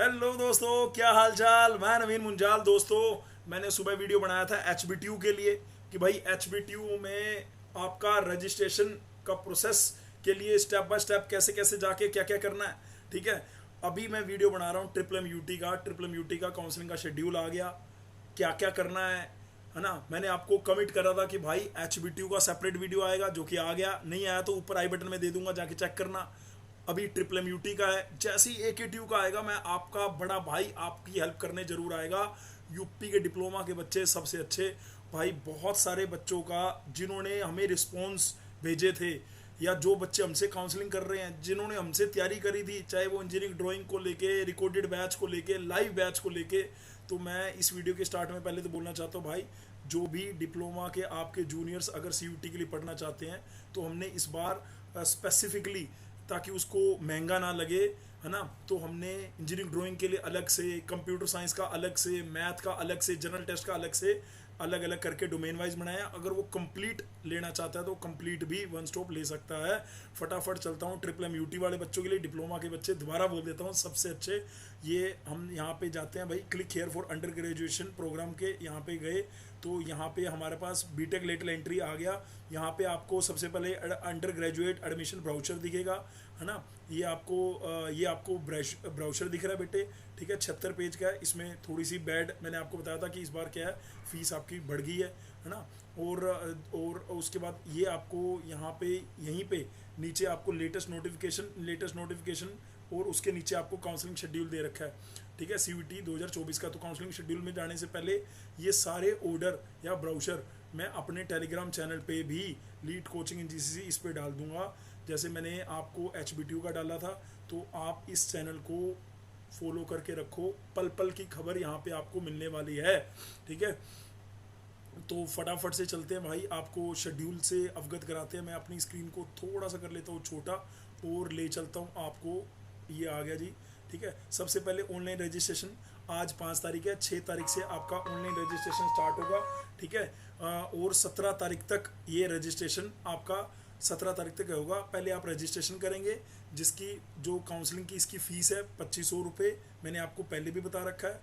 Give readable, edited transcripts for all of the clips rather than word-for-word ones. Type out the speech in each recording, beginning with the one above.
Hello दोस्तों, क्या हाल चाल। मैं नवीन मुंजाल। दोस्तों, मैंने सुबह वीडियो बनाया था HBTU के लिए कि भाई HBTU में आपका रजिस्ट्रेशन का प्रोसेस के लिए स्टेप बाय स्टेप कैसे कैसे जाके क्या क्या करना है। ठीक है, अभी मैं वीडियो बना रहा हूँ ट्रिपल एम यूटी का काउंसलिंग का शेड्यूल आ गया, क्या क्या करना है ना। मैंने आपको कमिट करा था कि भाई HBTU का सेपरेट वीडियो आएगा, जो कि आ गया। नहीं आया तो ऊपर आई बटन में दे दूंगा, जाके चेक करना। अभी ट्रिपल एम का है, जैसे ही AKTU का आएगा मैं आपका बड़ा भाई आपकी हेल्प करने जरूर आएगा। यूपी के डिप्लोमा के बच्चे सबसे अच्छे भाई, बहुत सारे बच्चों का जिन्होंने हमें रिस्पॉन्स भेजे थे, या जो बच्चे हमसे काउंसलिंग कर रहे हैं, जिन्होंने हमसे तैयारी करी थी, चाहे वो इंजीनियरिंग ड्राइंग को लेके, रिकॉर्डेड बैच को लेके, लाइव बैच को लेके। तो मैं इस वीडियो के स्टार्ट में पहले तो बोलना चाहता हूँ भाई, जो भी डिप्लोमा के आपके जूनियर्स अगर CUT के लिए पढ़ना चाहते हैं, तो हमने इस बार स्पेसिफिकली, ताकि उसको महंगा ना लगे, है ना, तो हमने इंजीनियरिंग ड्राइंग के लिए अलग से, कंप्यूटर साइंस का अलग से, मैथ का अलग से, जनरल टेस्ट का अलग से, अलग अलग करके डोमेन वाइज बनाया। अगर वो कंप्लीट लेना चाहता है तो कंप्लीट भी वन स्टॉप ले सकता है। फटाफट चलता हूँ ट्रिपल एम वाले बच्चों के लिए, डिप्लोमा के बच्चे दोबारा बोल देता हूँ सबसे अच्छे। ये हम यहाँ पे जाते हैं भाई, click here for under graduation program के, यहाँ पे गए तो यहाँ पे हमारे पास बीटेक लेटल एंट्री आ गया। यहाँ पे आपको सबसे पहले अंडर ग्रेजुएट एडमिशन ब्राउचर दिखेगा, है ना। ये आपको ब्राउचर दिख रहा है बेटे, ठीक है। 76 पेज का है, इसमें थोड़ी सी बैड, मैंने आपको बताया था कि इस बार क्या है, फीस आपकी बढ़ गई है ना। और उसके बाद ये आपको यहाँ पे, यहीं पे नीचे आपको लेटेस्ट नोटिफिकेशन और उसके नीचे आपको काउंसलिंग शेड्यूल दे रखा है, ठीक है, CUT 2024 का। तो काउंसलिंग शेड्यूल में जाने से पहले ये सारे ऑर्डर या ब्राउचर मैं अपने टेलीग्राम चैनल पे भी, लीड कोचिंग इन GCC, इस पे डाल दूंगा। जैसे मैंने आपको HBTU का डाला था, तो आप इस चैनल को फॉलो करके रखो, पल पल की खबर यहाँ पे आपको मिलने वाली है, ठीक है। तो फटाफट से चलते हैं भाई, आपको शेड्यूल से अवगत कराते हैं। मैं अपनी स्क्रीन को थोड़ा सा कर लेता हूँ छोटा और ले चलता हूँ आपको। ये आ गया जी, ठीक है। सबसे पहले ऑनलाइन रजिस्ट्रेशन, आज 5 तारीख है, 6 तारीख से आपका ऑनलाइन रजिस्ट्रेशन स्टार्ट होगा, ठीक है। और 17 तारीख तक ये रजिस्ट्रेशन आपका, 17 तारीख तक होगा। पहले आप रजिस्ट्रेशन करेंगे, जिसकी जो काउंसलिंग की इसकी फ़ीस है 2500 रुपये, मैंने आपको पहले भी बता रखा है।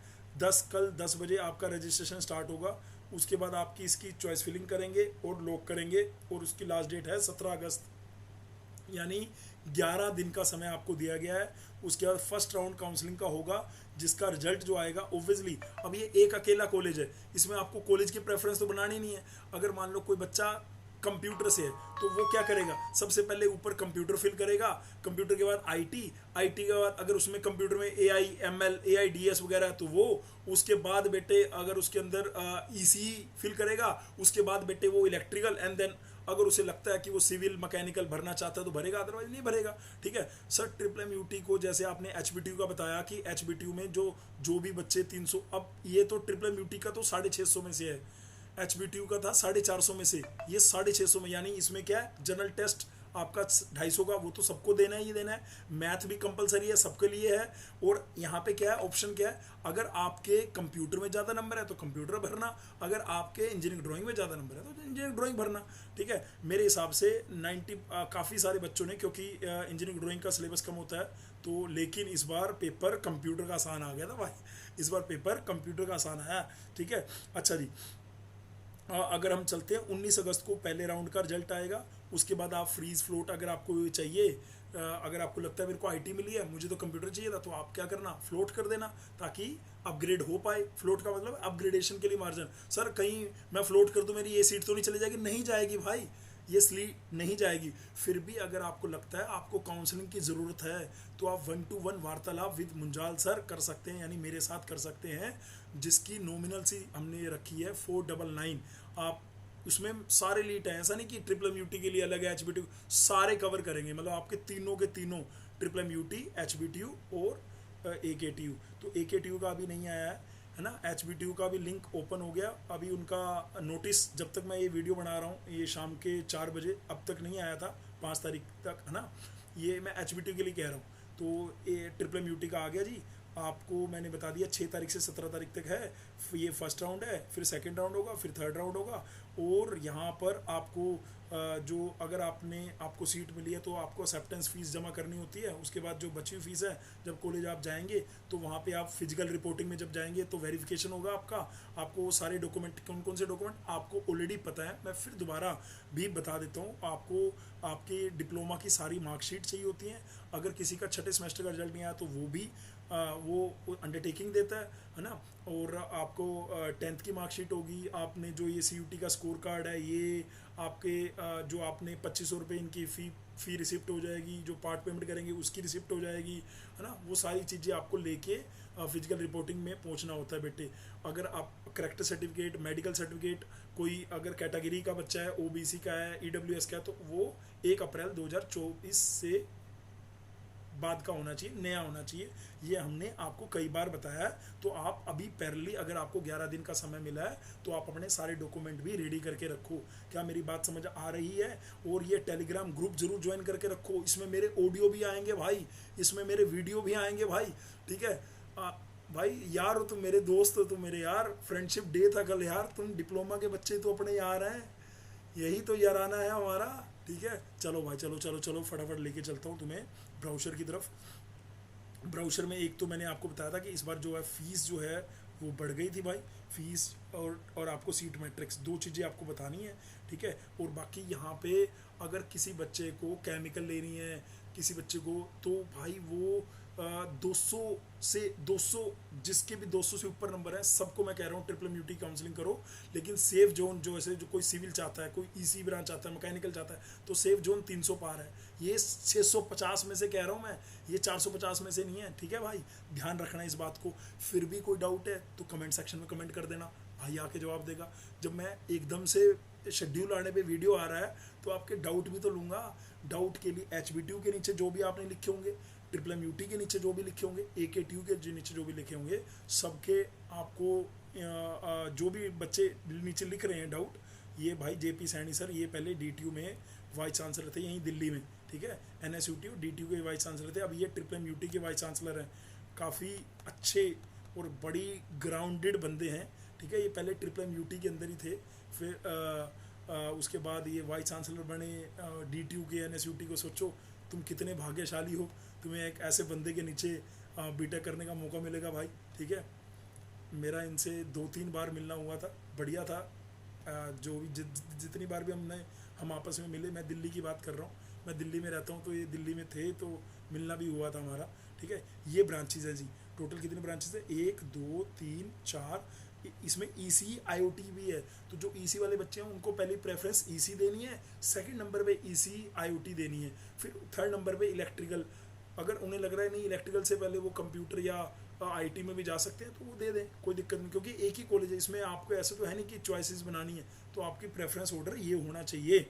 कल 10 बजे आपका रजिस्ट्रेशन स्टार्ट होगा। उसके बाद आपकी इसकी चॉइस फिलिंग करेंगे और लॉक करेंगे, और उसकी लास्ट डेट है 17 अगस्त, यानी 11 दिन का समय आपको दिया गया है। उसके बाद फर्स्ट राउंड काउंसलिंग का होगा, जिसका रिजल्ट जो आएगा ऑब्वियसली, अब ये एक अकेला कॉलेज है, इसमें आपको कॉलेज की प्रेफरेंस तो बनानी नहीं है। अगर मान लो कोई बच्चा कंप्यूटर से है, तो वो क्या करेगा, सबसे पहले ऊपर कंप्यूटर फिल करेगा, कंप्यूटर के बाद आईटी के बाद अगर उसमें कंप्यूटर में AI ML AIDS वगैरह है, तो वो, उसके बाद बेटे अगर उसके अंदर ECE फिल करेगा, उसके बाद बेटे वो इलेक्ट्रिकल, एंड देन अगर उसे लगता है कि वो सिविल मैकेनिकल भरना चाहता है तो भरेगा, अदरवाइज नहीं भरेगा, ठीक है सर। ट्रिपल एम को जैसे आपने HBTU का बताया कि HBTU में जो भी बच्चे 300, अब ये तो ट्रिपल एम का तो 650 में से है, HBTU का था 450 में से, ये 650 में, यानी इसमें क्या है, जनरल टेस्ट आपका 250 का, वो तो सबको देना ही देना है। मैथ भी कंपलसरी है, सबके लिए है। और यहाँ पे क्या है, ऑप्शन क्या है, अगर आपके कंप्यूटर में ज़्यादा नंबर है तो कंप्यूटर भरना, अगर आपके इंजीनियरिंग ड्राइंग में ज़्यादा नंबर है तो इंजीनियरिंग ड्राइंग भरना, ठीक है। मेरे हिसाब से 90 काफ़ी सारे बच्चों ने, क्योंकि इंजीनियरिंग ड्राइंग का सिलेबस कम होता है, तो लेकिन इस बार पेपर कंप्यूटर का आसान आ गया था भाई, इस बार पेपर कंप्यूटर का आसान आया, ठीक है। अच्छा जी, अगर हम चलते हैं 19 अगस्त को पहले राउंड का रिजल्ट आएगा। उसके बाद आप फ्रीज फ्लोट अगर आपको चाहिए, अगर आपको लगता है मेरे को IT मिली है, मुझे तो कंप्यूटर चाहिए था, तो आप क्या करना, फ्लोट कर देना, ताकि अपग्रेड हो पाए। फ्लोट का मतलब अपग्रेडेशन के लिए मार्जिन। सर कहीं मैं फ्लोट कर दूं, मेरी ये सीट तो नहीं चली जाएगी? नहीं जाएगी भाई, ये स्लीप नहीं जाएगी। फिर भी अगर आपको लगता है आपको काउंसलिंग की ज़रूरत है, तो आप 1-to-1 वार्तालाप विद मुंजाल सर कर सकते हैं, यानी मेरे साथ कर सकते हैं, जिसकी नॉमिनल सी हमने रखी है 499। आप उसमें सारे लीट हैं, ऐसा नहीं कि ट्रिपल एम के लिए अलग है, HBTU सारे कवर करेंगे, मतलब आपके तीनों के तीनों, ट्रिपल एम HBTU और AKTU। तो AKTU का अभी नहीं आया है ना, HBTU का भी लिंक ओपन हो गया। अभी उनका नोटिस, जब तक मैं ये वीडियो बना रहा हूँ, ये शाम के 4 बजे, अब तक नहीं आया था, 5 तारीख तक, है ना। ये मैं HBTU के लिए कह रहा हूँ। तो ये ट्रिपल एम का आ गया जी, आपको मैंने बता दिया 6 तारीख से 17 तारीख तक है। ये फर्स्ट राउंड है, फिर सेकंड राउंड होगा, फिर थर्ड राउंड होगा, और यहाँ पर आपको जो अगर आपको सीट मिली है तो आपको एक्सेप्टेंस फीस जमा करनी होती है। उसके बाद जो बची हुई फीस है, जब कॉलेज आप जाएंगे तो वहाँ पे आप फिजिकल रिपोर्टिंग में जब जाएंगे तो वेरिफिकेशन होगा आपका। आपको वो सारे डॉक्यूमेंट, कौन कौन से डॉक्यूमेंट आपको ऑलरेडी पता है, मैं फिर दोबारा भी बता देता हूँ। आपको आपके डिप्लोमा की सारी मार्कशीट चाहिए होती हैं। अगर किसी का छठे सेमेस्टर का रिजल्ट नहीं आया तो वो भी वो अंडरटेकिंग देता है ना। और आपको 10th की मार्कशीट होगी, आपने जो ये CUT का स्कोर कार्ड है, ये आपके जो आपने 2500 रुपये इनकी फ़ी रिसिप्ट हो जाएगी, जो पार्ट पेमेंट करेंगे उसकी रिसिप्ट हो जाएगी, है ना। वो सारी चीज़ें आपको लेके फिजिकल रिपोर्टिंग में पहुंचना होता है बेटे। अगर आप करेक्टर सर्टिफिकेट, मेडिकल सर्टिफिकेट, कोई अगर कैटेगरी का बच्चा है, OBC का है, EWS का है, तो वो 1 अप्रैल 2024 से बाद का होना चाहिए, नया होना चाहिए। ये हमने आपको कई बार बताया है। तो आप अभी पैरेलली, अगर आपको 11 दिन का समय मिला है तो आप अपने सारे डॉक्यूमेंट भी रेडी करके रखो। क्या मेरी बात समझ आ रही है? और ये टेलीग्राम ग्रुप जरूर ज्वाइन करके रखो। इसमें मेरे ऑडियो भी आएंगे भाई, इसमें मेरे वीडियो भी आएंगे भाई, ठीक है। भाई यार हो तुम, मेरे दोस्त हो तुम, मेरे यार। फ्रेंडशिप डे था कल यार, तुम डिप्लोमा के बच्चे तो अपने यार हैं, यही तो याराना है हमारा, ठीक है। चलो भाई, चलो चलो चलो, फटाफट लेके चलता हूँ तुम्हें ब्राउज़र की तरफ। ब्राउज़र में एक तो मैंने आपको बताया था कि इस बार जो है फीस जो है वो बढ़ गई थी भाई, फीस और आपको सीट मैट्रिक्स, 2 चीज़ें आपको बतानी है, ठीक है। और बाकी यहाँ पे अगर किसी बच्चे को केमिकल लेनी है, किसी बच्चे को, तो भाई वो 200 से 200, जिसके भी 200 से ऊपर नंबर है सबको मैं कह रहा हूँ ट्रिपल म्यूटी काउंसलिंग करो। लेकिन सेफ जोन जो ऐसे, जो कोई सिविल चाहता है, कोई EC ब्रांच चाहता है, मैकेनिकल चाहता है, तो सेफ जोन 300 पार है। ये 650 में से कह रहा हूँ मैं, ये 450 में से नहीं है, ठीक है भाई। ध्यान रखना इस बात को। फिर भी कोई डाउट है तो कमेंट सेक्शन में कमेंट कर देना, भाई आके जवाब देगा। जब मैं एकदम से शेड्यूल आने पे वीडियो आ रहा है तो आपके डाउट भी तो लूँगा। डाउट के लिए HBTU के नीचे जो भी आपने लिखे होंगे, ट्रिपल MUT के नीचे जो भी लिखे होंगे, AKTU के नीचे जो भी लिखे होंगे, सबके आपको जो भी बच्चे नीचे लिख रहे हैं डाउट, ये भाई JP सैनी सर, ये पहले DTU में वाइस चांसलर थे यहीं दिल्ली में, ठीक है। NSUTU DTU के वाइस चांसलर थे, अब ये ट्रिपल MUT के वाइस चांसलर हैं। काफ़ी अच्छे और बड़ी ग्राउंडेड बंदे हैं, ठीक है। ये पहले ट्रिपल MUT के अंदर ही थे, फिर उसके बाद ये वाइस चांसलर बने DTU के, NSUT को। सोचो तुम कितने भाग्यशाली हो, तुम्हें एक ऐसे बंदे के नीचे बीटेक करने का मौका मिलेगा भाई, ठीक है। मेरा इनसे 2-3 बार मिलना हुआ था, बढ़िया था। जो भी जितनी बार भी हम आपस में मिले, मैं दिल्ली की बात कर रहा हूँ, मैं दिल्ली में रहता हूँ, तो ये दिल्ली में थे तो मिलना भी हुआ था हमारा, ठीक है। ये ब्रांचेज है जी, टोटल कितने ब्रांचेज है? 1 2 3 4, इसमें EC IoT भी है। तो जो EC वाले बच्चे हैं उनको पहली प्रेफरेंस EC देनी है, सेकंड नंबर पे EC IoT देनी है, फिर थर्ड नंबर पे इलेक्ट्रिकल। अगर उन्हें लग रहा है नहीं इलेक्ट्रिकल से पहले वो कंप्यूटर या IT में भी जा सकते हैं तो वो दे दें, कोई दिक्कत नहीं। क्योंकि एक ही कॉलेज है, इसमें आपको ऐसा तो है नहीं कि चॉइसेस बनानी है। तो आपकी प्रेफरेंस ऑर्डर ये होना चाहिए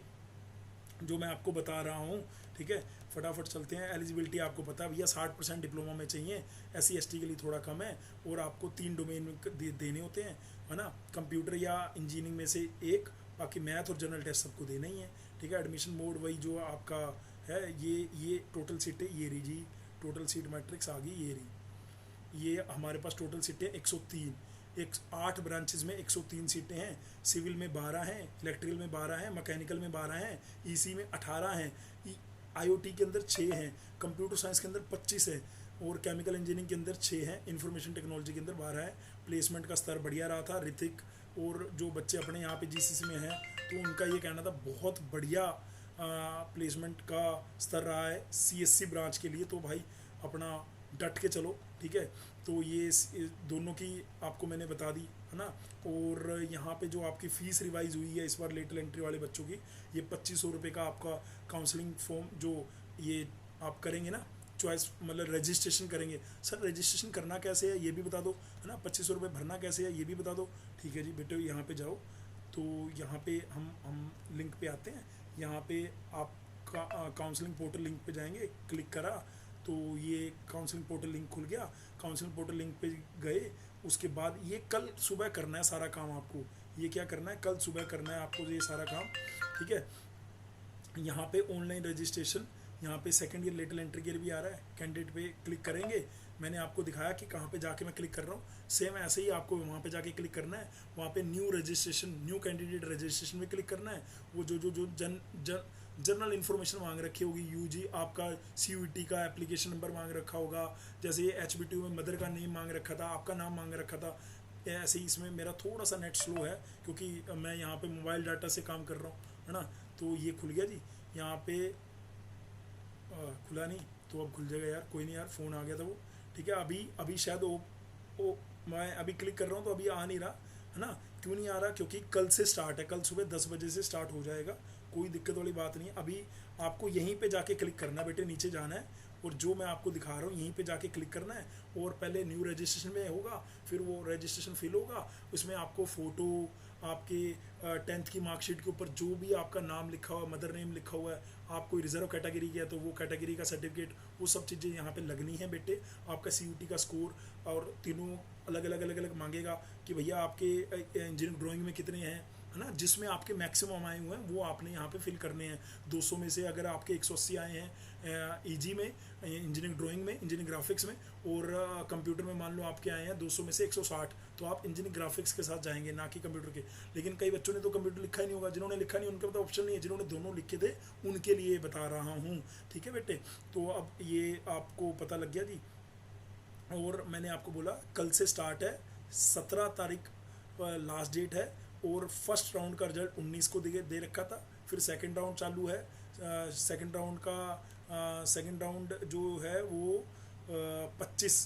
जो मैं आपको बता रहा हूँ, ठीक है। फटाफट चलते हैं। एलिजिबिलिटी आपको पता है भैया, 60% डिप्लोमा में चाहिए, SC ST के लिए थोड़ा कम है। और आपको 3 डोमेन देने होते हैं, है ना, कंप्यूटर या इंजीनियरिंग में से एक, बाकी मैथ और जनरल टेस्ट सबको देना ही है, ठीक है। एडमिशन मोड वही जो आपका है, ये टोटल सीटें ये रही जी, टोटल सीट मैट्रिक्स आ गई ये रही। ये हमारे पास टोटल सीटें 103, 8 ब्रांचेज में 103 सीटें हैं। सिविल में 12 हैं, इलेक्ट्रिकल में 12 हैं, मैकेनिकल में 12 हैं, EC में 18 हैं, IoT के अंदर 6 हैं, कंप्यूटर साइंस के अंदर 25 है, और केमिकल इंजीनियरिंग के अंदर 6 हैं, इंफॉर्मेशन टेक्नोलॉजी के अंदर 12 है। प्लेसमेंट का स्तर बढ़िया रहा था। ऋतिक और जो बच्चे अपने यहाँ पे GCC में हैं तो उनका ये कहना था बहुत बढ़िया प्लेसमेंट का स्तर रहा है CSC ब्रांच के लिए। तो भाई अपना डट के चलो, ठीक है। तो ये दोनों की आपको मैंने बता दी, है ना। और यहाँ पे जो आपकी फ़ीस रिवाइज हुई है इस बार लेटरल एंट्री वाले बच्चों की, ये 2500 रुपये का आपका काउंसलिंग फॉर्म जो ये आप करेंगे ना, चॉइस मतलब रजिस्ट्रेशन करेंगे। सर रजिस्ट्रेशन करना कैसे है ये भी बता दो, है ना। 2500 रुपये भरना कैसे है ये भी बता दो, ठीक है जी बेटे। यहाँ पे जाओ, तो यहाँ पे हम लिंक पे आते हैं। यहाँ पे आप काउंसलिंग पोर्टल लिंक पे जाएंगे, क्लिक करा तो ये काउंसलिंग पोर्टल लिंक खुल गया। काउंसलिंग पोर्टल लिंक पे गए, उसके बाद ये कल सुबह करना है सारा काम आपको। ये क्या करना है, कल सुबह करना है आपको ये सारा काम, ठीक है। यहाँ पे ऑनलाइन रजिस्ट्रेशन, यहाँ पे सेकंड ईयर लेटरल एंट्री के लिए भी आ रहा है, कैंडिडेट पे क्लिक करेंगे मैंने आपको दिखाया कि कहाँ पे जाके मैं क्लिक कर रहा हूँ, सेम ऐसे ही आपको वहाँ पे जाके क्लिक करना है। वहाँ पे new registration, new candidate registration में क्लिक करना है। वो जो जनरल इन्फॉर्मेशन मांग रखी होगी, यूजी आपका CUET का एप्लीकेशन नंबर मांग रखा होगा, जैसे ये HBTU में मदर का नेम मांग रखा था, आपका नाम मांग रखा था। ऐसे ही इसमें मेरा थोड़ा सा नेट स्लो है क्योंकि मैं यहाँ पे मोबाइल डाटा से काम कर रहा हूँ, है ना। तो ये खुल गया जी, यहाँ पे खुला नहीं, तो अब खुल जाएगा यार, कोई नहीं यार, फ़ोन आ गया था वो, ठीक है। अभी शायद ओ मैं अभी क्लिक कर रहा हूँ तो अभी आ नहीं रहा, है ना। क्यों नहीं आ रहा? क्योंकि कल से स्टार्ट है, कल सुबह 10 बजे से स्टार्ट हो जाएगा, कोई दिक्कत वाली बात नहीं है। अभी आपको यहीं पे जाके क्लिक करना है बेटे, नीचे जाना है और जो मैं आपको दिखा रहा हूँ यहीं पे जाके क्लिक करना है। और पहले न्यू रजिस्ट्रेशन में होगा, फिर वो रजिस्ट्रेशन फिल होगा, उसमें आपको फ़ोटो, आपके 10th की मार्कशीट के ऊपर जो भी आपका नाम लिखा हुआ है, मदर नेम लिखा हुआ है, आप कोई रिजर्व कैटेगरी का है तो वो कैटेगरी का सर्टिफिकेट, वो सब चीज़ें यहाँ पे लगनी है बेटे। आपका CUET का स्कोर, और तीनों अलग अलग मांगेगा कि भैया आपके इंजीनियरिंग ड्राइंग में कितने हैं, है ना, जिसमें आपके मैक्सिमम आए हुए हैं वो आपने यहाँ पे फिल करने हैं। 200 में से अगर आपके 180 आए हैं EG में, इंजीनियरिंग ड्राइंग में, इंजीनियरिंग ग्राफिक्स में, और कंप्यूटर में मान लो आपके आए हैं 200 में से 160, तो आप इंजीनियरिंग ग्राफिक्स के साथ जाएंगे, ना कि कंप्यूटर के। लेकिन कई बच्चों ने तो कंप्यूटर लिखा ही नहीं होगा, जिन्होंने लिखा नहीं उनके पास ऑप्शन नहीं है, जिन्होंने दोनों लिखे थे उनके लिए बता रहा हूँ, ठीक है बेटे। तो अब ये आपको पता लग गया जी। और मैंने आपको बोला कल से स्टार्ट है, 17 तारीख लास्ट डेट है, और फर्स्ट राउंड का रिजल्ट 19 को दे रखा था। फिर सेकंड राउंड चालू है, सेकंड राउंड जो है वो 25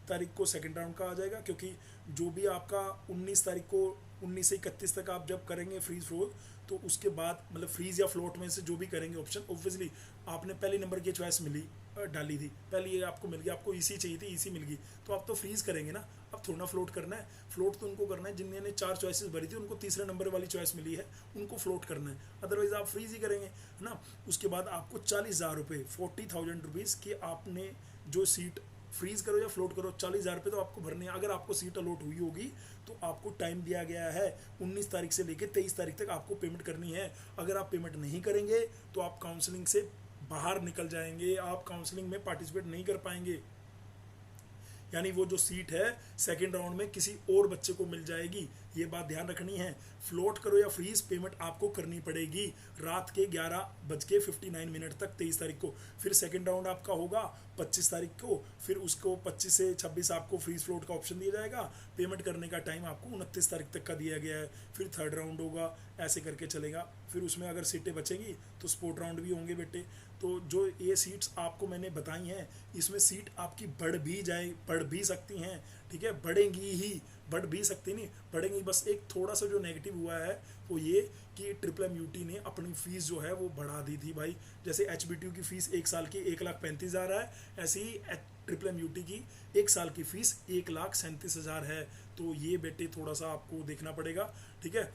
तारीख को सेकंड राउंड का आ जाएगा, क्योंकि जो भी आपका 19 तारीख को 19 से 31 तक आप जब करेंगे फ्रीज फ्लोट, तो उसके बाद मतलब फ्रीज या फ्लोट में से जो भी करेंगे ऑप्शन, ऑब्वियसली आपने पहले नंबर की चॉइस डाली थी, पहले ये आपको मिल गया, आपको EC चाहिए थी, EC मिल गई, तो आप तो फ्रीज करेंगे ना, अब थोड़ा ना फ्लोट करना है। फ्लोट तो उनको करना है जिन्होंने 4 चॉइसेस भरी थी, उनको तीसरे नंबर वाली चॉइस मिली है, उनको फ्लोट करना है, अदरवाइज आप फ्रीज ही करेंगे, है ना। उसके बाद आपको 40,000 रुपये, 40,000 रुपीज़ की आपने जो सीट फ्रीज करो या फ्लोट करो, 40,000 रुपये तो आपको भरने हैं। अगर आपको सीट अलॉट हुई होगी तो आपको टाइम दिया गया है 19 तारीख से लेकर 23 तारीख तक आपको पेमेंट करनी है। अगर आप पेमेंट नहीं करेंगे तो आप काउंसलिंग से बाहर निकल जाएंगे, आप काउंसलिंग में पार्टिसिपेट नहीं कर पाएंगे, यानी वो जो सीट है सेकंड राउंड में किसी और बच्चे को मिल जाएगी, ये बात ध्यान रखनी है। फ्लोट करो या फ्रीज, पेमेंट आपको करनी पड़ेगी रात के 11:59 तक 23 तारीख को। फिर सेकंड राउंड आपका होगा 25 तारीख को, फिर उसको 25 से 26 आपको फ्रीज फ्लोट का ऑप्शन दिया जाएगा। पेमेंट करने का टाइम आपको 29 तारीख तक का दिया गया है। फिर थर्ड राउंड होगा, ऐसे करके चलेगा। फिर उसमें अगर सीटें बचेंगी तो स्पोर्ट राउंड भी होंगे बेटे। तो जो ये सीट्स आपको मैंने बताई हैं, इसमें सीट आपकी बढ़ भी सकती हैं, ठीक है, बढ़ेंगी ही, बढ़ भी सकती नहीं, बढ़ेंगी। बस एक थोड़ा सा जो नेगेटिव हुआ है वो ये कि MUT ने अपनी फ़ीस जो है वो बढ़ा दी थी भाई। जैसे HBTU की फ़ीस 1 साल की 1,35,000 है, ऐसे ही MUT की 1 साल की फ़ीस 1,37,000 है। तो ये बेटे थोड़ा सा आपको देखना पड़ेगा, ठीक है।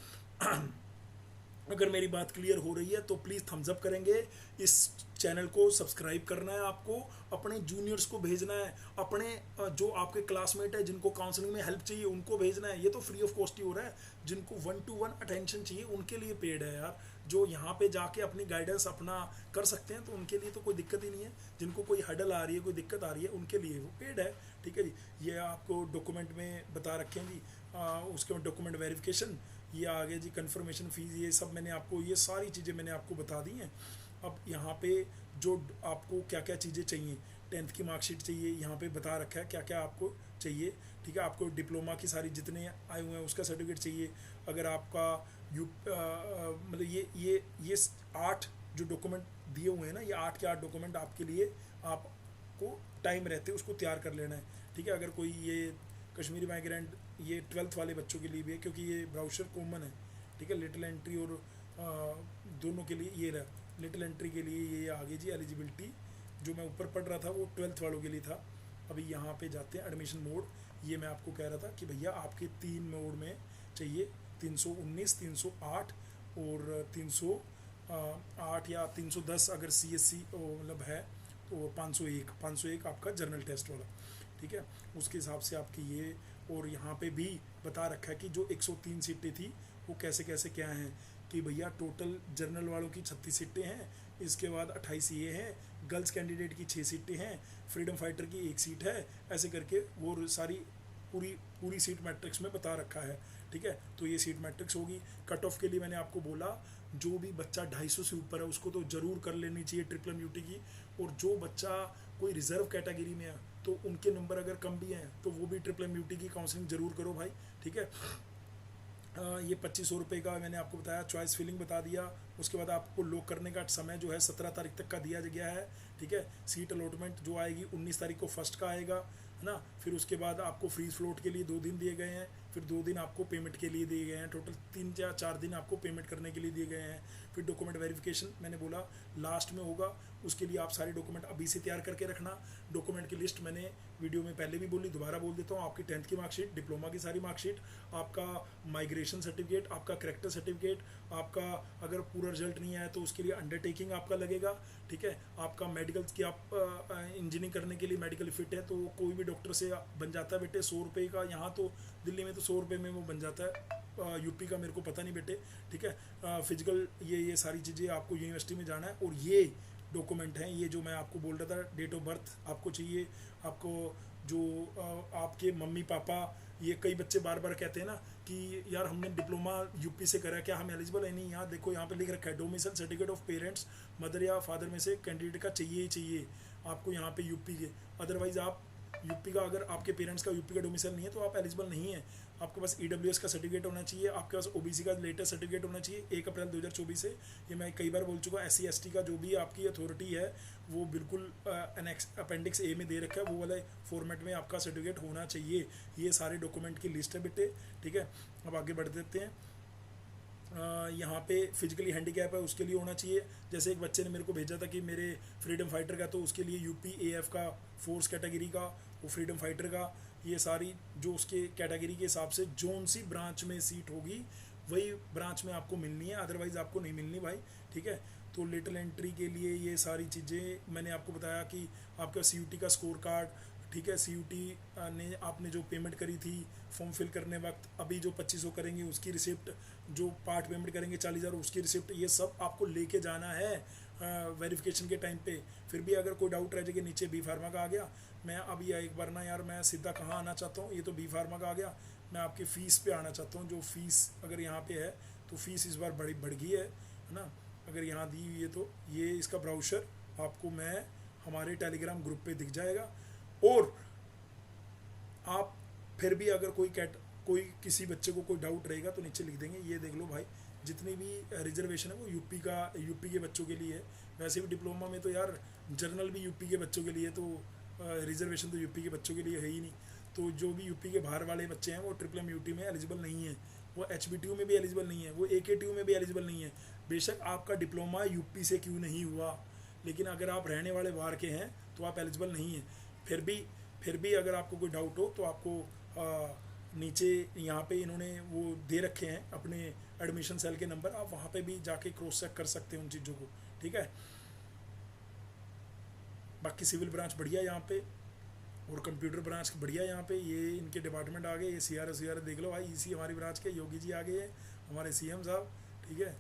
अगर मेरी बात क्लियर हो रही है तो प्लीज़ थम्स अप करेंगे। इस चैनल को सब्सक्राइब करना है, आपको अपने जूनियर्स को भेजना है, अपने जो आपके क्लासमेट है जिनको काउंसलिंग में हेल्प चाहिए उनको भेजना है। ये तो फ्री ऑफ कॉस्ट ही हो रहा है। जिनको 1-to-1 अटेंशन चाहिए उनके लिए पेड है यार। जो यहाँ पे जाके अपनी गाइडेंस अपना कर सकते हैं तो उनके लिए तो कोई दिक्कत ही नहीं है। जिनको कोई हडल आ रही है, कोई दिक्कत आ रही है, उनके लिए वो पेड है, ठीक है जी। ये आपको डॉक्यूमेंट में बता रखे हैं जी, उसके बाद डॉक्यूमेंट वेरिफिकेशन, ये आगे जी कंफर्मेशन फ़ीस, ये सब मैंने आपको, ये सारी चीज़ें मैंने आपको बता दी हैं। अब यहाँ पे जो आपको क्या क्या चीज़ें चाहिए, 10th की मार्कशीट चाहिए, यहाँ पे बता रखा है क्या क्या आपको चाहिए, ठीक है। आपको डिप्लोमा की सारी जितने आए हुए हैं उसका सर्टिफिकेट चाहिए। अगर आपका मतलब ये 8 जो डॉक्यूमेंट दिए हुए हैं ना, ये 8 के 8 डॉक्यूमेंट आपके लिए, आपको टाइम रहते उसको तैयार कर लेना है, ठीक है। अगर कोई ये कश्मीरी माइग्रेंट, ये 12th वाले बच्चों के लिए भी है क्योंकि ये ब्राउचर कॉमन है, ठीक है। लिटिल एंट्री और दोनों के लिए ये रहा। लिटिल एंट्री के लिए ये आगे जी एलिजिबिलिटी जो मैं ऊपर पढ़ रहा था वो 12th वालों के लिए था। अभी यहाँ पे जाते हैं एडमिशन मोड। ये मैं आपको कह रहा था कि भैया आपके 3 मोड में चाहिए, 319, 308 और 308 या 310 अगर CSC मतलब है तो 501 आपका जर्नल टेस्ट वाला, ठीक है। उसके हिसाब से आपकी ये, और यहाँ पे भी बता रखा है कि जो 103 सीटें थी वो कैसे कैसे क्या हैं, कि भैया टोटल जर्नल वालों की 36 सीटें हैं, इसके बाद 28 ये हैं, गर्ल्स कैंडिडेट की 6 सीटें हैं, फ्रीडम फाइटर की 1 सीट है, ऐसे करके वो सारी पूरी सीट मैट्रिक्स में बता रखा है। ठीक है, तो ये सीट मैट्रिक्स होगी। कट ऑफ के लिए मैंने आपको बोला जो भी बच्चा 250 से ऊपर है उसको तो ज़रूर कर लेनी चाहिए ट्रिपल एमयूटी की, और जो बच्चा कोई रिजर्व कैटेगरी में है तो उनके नंबर अगर कम भी हैं तो वो भी ट्रिपल एमयूटी की काउंसलिंग ज़रूर करो भाई। ठीक है, ये 2500 रुपये का मैंने आपको बताया, चॉइस फिलिंग बता दिया। उसके बाद आपको लॉक करने का समय जो है 17 तारीख तक का दिया गया है। ठीक है, सीट अलॉटमेंट जो आएगी 19 तारीख को फर्स्ट का आएगा, है ना। फिर उसके बाद आपको फ्रीज फ्लोट के लिए 2 दिन दिए गए हैं, फिर 2 दिन आपको पेमेंट के लिए दिए गए हैं, टोटल 3 या 4 दिन आपको पेमेंट करने के लिए दिए गए हैं। फिर डॉक्यूमेंट वेरिफिकेशन मैंने बोला लास्ट में होगा, उसके लिए आप सारे डॉक्यूमेंट अभी से तैयार करके रखना। डॉक्यूमेंट की लिस्ट मैंने वीडियो में पहले भी बोली, दोबारा बोल देता हूँ। आपकी 10th की मार्कशीट, डिप्लोमा की सारी मार्कशीट, आपका माइग्रेशन सर्टिफिकेट, आपका करेक्टर सर्टिफिकेट, आपका अगर पूरा रिजल्ट नहीं आया तो उसके लिए अंडरटेकिंग आपका लगेगा। ठीक है, आपका मेडिकल की आप इंजीनियरिंग करने के लिए मेडिकल फिट है तो कोई भी डॉक्टर से बन जाता है बेटे 100 रुपये का, यहाँ तो दिल्ली में तो 100 रुपये में वो बन जाता है, यूपी का मेरे को पता नहीं बेटे। ठीक है, फिजिकल ये सारी चीज़ें आपको यूनिवर्सिटी में जाना है। और ये डॉक्यूमेंट हैं, ये जो मैं आपको बोल रहा था, डेट ऑफ बर्थ आपको चाहिए, आपको जो आपके मम्मी पापा, ये कई बच्चे बार बार कहते हैं ना कि यार हमने डिप्लोमा यूपी से करा, क्या हम एलिजिबल है? नहीं, यहाँ देखो यहाँ पे लिख रखा है domicile certificate of parents, mother या फादर में से कैंडिडेट का चाहिए ही चाहिए आपको यहाँ पे यूपी के। अदरवाइज आप यूपी का, अगर आपके पेरेंट्स का यूपी का डोमिसाइल नहीं है तो आप एलिजिबल नहीं है। आपके पास ईडब्ल्यूएस का सर्टिफिकेट होना चाहिए, आपके पास ओबीसी का लेटेस्ट सर्टिफिकेट होना चाहिए 1 अप्रैल 2024 से। ये मैं कई बार बोल चुका, SC ST का जो भी आपकी अथॉरिटी है वो बिल्कुल अपेंडिक्स ए में दे रखा है, वो वाले फॉर्मेट में आपका सर्टिफिकेट होना चाहिए। ये सारे डॉक्यूमेंट की लिस्ट है बेटे। ठीक है, अब आगे बढ़ देते हैं। यहाँ पे फिजिकली हैंडीकैप है उसके लिए होना चाहिए। जैसे एक बच्चे ने मेरे को भेजा था कि मेरे फ्रीडम फाइटर का, तो उसके लिए यूपी AF का फोर्स कैटेगरी का, वो फ्रीडम फाइटर का, ये सारी जो उसके कैटेगरी के हिसाब से जोन सी ब्रांच में सीट होगी वही ब्रांच में आपको मिलनी है, अदरवाइज़ आपको नहीं मिलनी भाई। ठीक है, तो लिटिल एंट्री के लिए ये सारी चीज़ें मैंने आपको बताया कि आपका CUT का स्कोर कार्ड, ठीक है, CUT ने आपने जो पेमेंट करी थी फॉर्म फिल करने वक्त, अभी जो 2500 करेंगे उसकी रिसिप्ट, जो पार्ट पेमेंट करेंगे 40,000 उसकी रिसिप्ट, ये सब आपको लेके जाना है वेरिफिकेशन के टाइम पे। फिर भी अगर कोई डाउट रह जाए कि नीचे बी फार्मा का आ गया, मैं अब ये एक बार ना यार मैं सीधा कहाँ आना चाहता हूँ, ये तो बी फार्मा का आ गया, मैं आपकी फ़ीस पे आना चाहता हूँ। जो फीस अगर यहाँ पे है तो फीस इस बार बढ़ गई है ना, अगर यहाँ दी हुई है तो ये इसका ब्राउचर आपको मैं हमारे टेलीग्राम ग्रुप पे दिख जाएगा। और आप फिर भी अगर कोई किसी बच्चे को कोई डाउट रहेगा तो नीचे लिख देंगे। ये देख लो भाई, जितनी भी रिजर्वेशन है वो यूपी के बच्चों के लिए है। वैसे भी डिप्लोमा में तो यार जर्नल भी यूपी के बच्चों के लिए, तो रिजर्वेशन तो यूपी के बच्चों के लिए है ही नहीं। तो जो भी यूपी के बाहर वाले बच्चे हैं वो ट्रिपल एमयूटी में एलिजिबल नहीं है, वो HBTU में भी एलिजिबल नहीं है, वो AKTU में भी एलिजिबल नहीं है। बेशक आपका डिप्लोमा यूपी से क्यों नहीं हुआ, लेकिन अगर आप रहने वाले बाहर के हैं तो आप एलिजिबल नहीं हैं। फिर भी अगर आपको कोई डाउट हो तो आपको नीचे यहाँ पे इन्होंने वो दे रखे हैं अपने एडमिशन सेल के नंबर, आप वहाँ पे भी जाके क्रॉस चेक कर सकते हैं उन चीज़ों को। ठीक है, बाकी सिविल ब्रांच बढ़िया यहाँ पे, और कंप्यूटर ब्रांच बढ़िया यहाँ पे। ये इनके डिपार्टमेंट आ गए, ये CRS देख लो भाई, इसी हमारी ब्रांच के योगी जी आ गए हैं, हमारे CM साहब। ठीक है,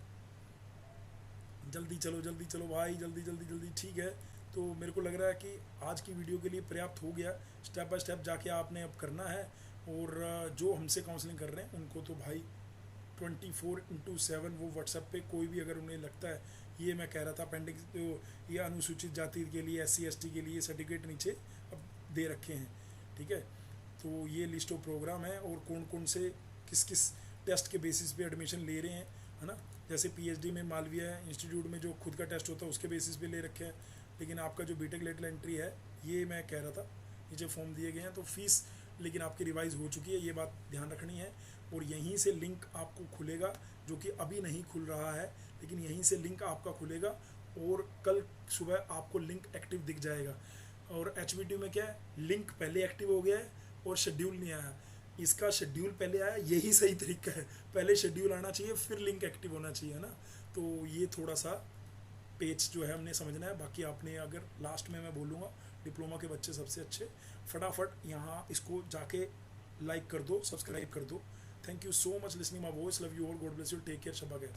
जल्दी चलो भाई, जल्दी। ठीक है, तो मेरे को लग रहा है कि आज की वीडियो के लिए पर्याप्त हो गया। स्टेप बाय स्टेप जाके आपने अब करना है, और जो हमसे काउंसलिंग कर रहे हैं उनको तो भाई 24/7 वो व्हाट्सएप पे कोई भी अगर उन्हें लगता है, ये मैं कह रहा था अपेंडिक्स तो ये अनुसूचित जाति के लिए SC ST के लिए सर्टिफिकेट नीचे अब दे रखे हैं। ठीक है, तो ये लिस्ट ऑफ प्रोग्राम है और कौन कौन से किस टेस्ट के बेसिस पे एडमिशन ले रहे हैं, है ना। जैसे PhD में मालवीय इंस्टीट्यूट में जो खुद का टेस्ट होता है उसके बेसिस पे ले रखे हैं, लेकिन आपका जो बीटेक लेटरल एंट्री है, ये मैं कह रहा था नीचे फॉर्म दिए गए हैं तो फीस लेकिन आपकी रिवाइज हो चुकी है, ये बात ध्यान रखनी है। और यहीं से लिंक आपको खुलेगा, जो कि अभी नहीं खुल रहा है, लेकिन यहीं से लिंक आपका खुलेगा और कल सुबह आपको लिंक एक्टिव दिख जाएगा। और HBTU में क्या है, लिंक पहले एक्टिव हो गया है और शेड्यूल नहीं आया, इसका शेड्यूल पहले आया, यही सही तरीका है, पहले शेड्यूल आना चाहिए फिर लिंक एक्टिव होना चाहिए, है ना। तो ये थोड़ा सा पेज जो है हमने समझना है। बाकी आपने अगर लास्ट में मैं बोलूँगा डिप्लोमा के बच्चे सबसे अच्छे, फटाफट यहाँ इसको जाके लाइक कर दो, सब्सक्राइब कर दो। Thank you so much listening my voice, love you all, God bless you, take care, शब्बा खैर।